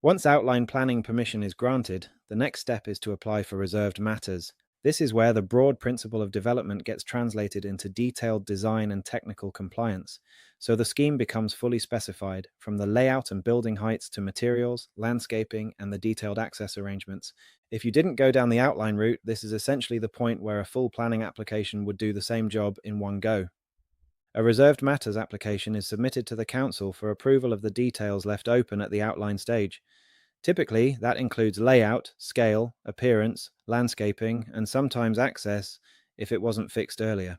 Once outline planning permission is granted, the next step is to apply for reserved matters. This is where the broad principle of development gets translated into detailed design and technical compliance. So the scheme becomes fully specified, from the layout and building heights to materials, landscaping, and the detailed access arrangements. If you didn't go down the outline route, this is essentially the point where a full planning application would do the same job in one go. A reserved matters application is submitted to the council for approval of the details left open at the outline stage. Typically, that includes layout, scale, appearance, landscaping, and sometimes access if it wasn't fixed earlier.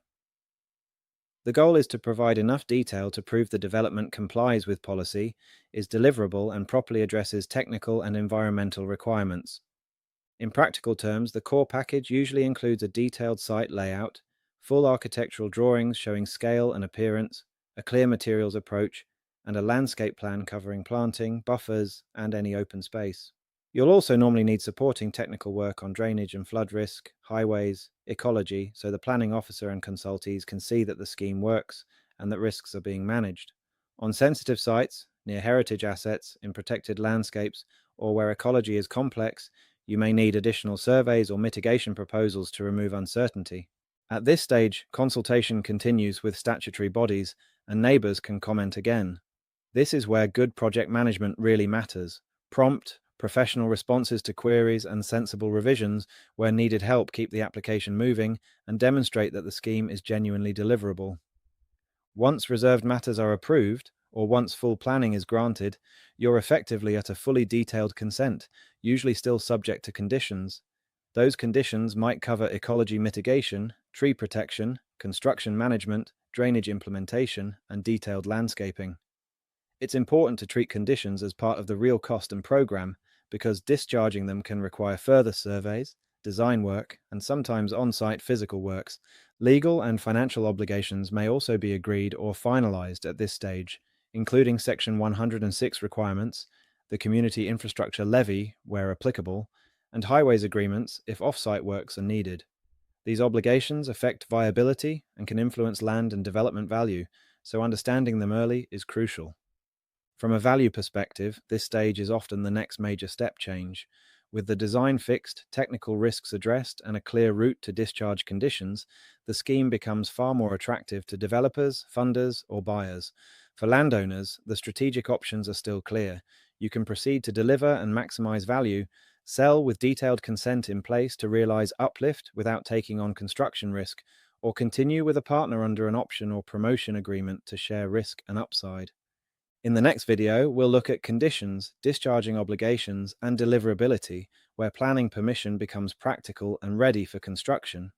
The goal is to provide enough detail to prove the development complies with policy, is deliverable, and properly addresses technical and environmental requirements. In practical terms, the core package usually includes a detailed site layout, full architectural drawings showing scale and appearance, a clear materials approach, and a landscape plan covering planting, buffers, and any open space. You'll also normally need supporting technical work on drainage and flood risk, highways, ecology, so the planning officer and consultees can see that the scheme works and that risks are being managed. On sensitive sites, near heritage assets, in protected landscapes, or where ecology is complex, you may need additional surveys or mitigation proposals to remove uncertainty. At this stage, consultation continues with statutory bodies, and neighbours can comment again. This is where good project management really matters. Prompt, professional responses to queries and sensible revisions where needed help keep the application moving and demonstrate that the scheme is genuinely deliverable. Once reserved matters are approved, or once full planning is granted, you're effectively at a fully detailed consent, usually still subject to conditions. Those conditions might cover ecology mitigation, tree protection, construction management, drainage implementation, and detailed landscaping. It's important to treat conditions as part of the real cost and program because discharging them can require further surveys, design work, and sometimes on site physical works. Legal and financial obligations may also be agreed or finalized at this stage, including Section 106 requirements, the Community Infrastructure Levy, where applicable, and highways agreements if off site works are needed. These obligations affect viability and can influence land and development value, so understanding them early is crucial. From a value perspective, this stage is often the next major step change. With the design fixed, technical risks addressed, and a clear route to discharge conditions, the scheme becomes far more attractive to developers, funders, or buyers. For landowners, the strategic options are still clear. You can proceed to deliver and maximize value, sell with detailed consent in place to realize uplift without taking on construction risk, or continue with a partner under an option or promotion agreement to share risk and upside. In the next video, we'll look at conditions, discharging obligations, and deliverability, where planning permission becomes practical and ready for construction.